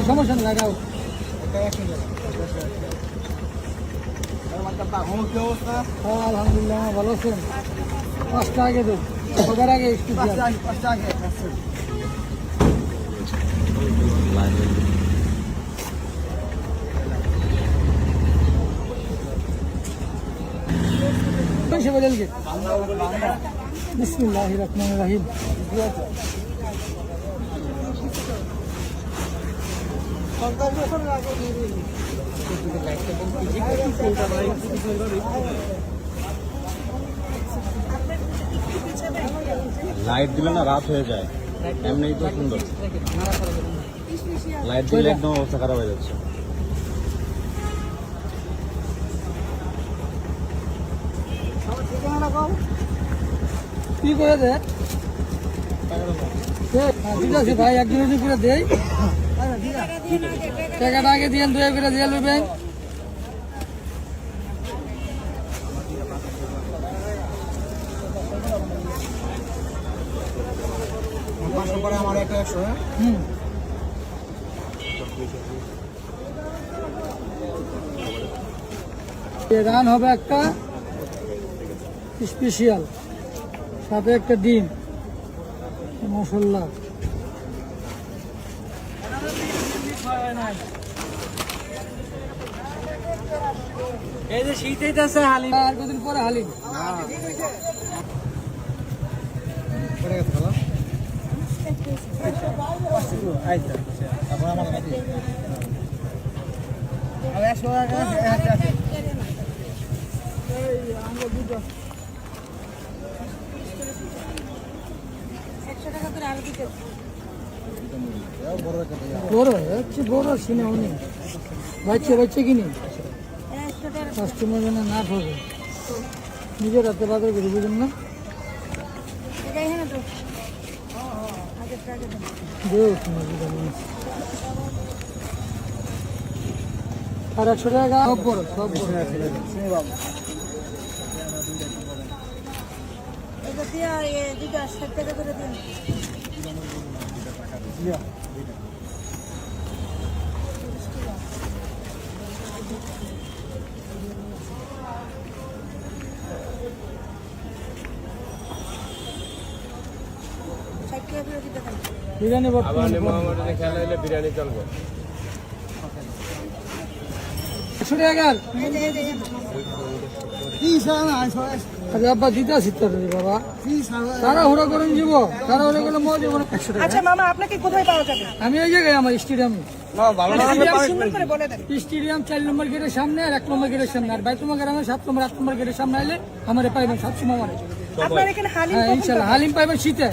সমস্যা নেই লাগাও। আলহামদুলিল্লাহ ভালো আছেন। 5টা আগে তো ওদের আগে বিসমিল্লাহির রহমানির রহিম। লাইট দিলে না রাত হয়ে যায়, এমনি তো সুন্দর। লাইট দিলে একদম অবস্থা খারাপ হয়ে যাচ্ছে। কি করে দে ঠিক আছে ভাই, একজনের করে দেই। টাকাটা আগে দিয়ে 2 করে দিয়ে নেবেন। রান হবে একটা স্পেশাল, সাথে একটা ডিম মশলা। এই যে শীতেই আছে হালিম, আর কদিন পরে হালিম। বড় সিনে অনেক বাচ্চা কিনি কাস্টমার যেন না ঠকে, নিজের হাতে বাজার করি, বুঝুন না। আর 100 টাকা সব বড় বিরিয়ানি বিরিয়ানি চলবো। 100 টাকা আব্বা দিতে আসি বাবা, তারা হুড়া করেন যাব, তারা হুড়া করলে মজা যাবো না। 100 টাকা। আচ্ছা মামা, আপনাকে কোথায় পাওয়া যাবে? আমি ওই জায়গায় আমার স্টেডিয়ামে, সুন্দর করে বলে দেন। স্টেডিয়াম 4 নম্বর গেটের সামনে আর 1 নম্বর গেটের সামনে, আর বাইতুল গ্রামে 7 নম্বর 8 নম্বর গেটের সামনে আইলে আমার পাইবেন সবসময়। আপনার এখানে হালিম ইনশাল্লাহ হালিম পাইবেন শীতে।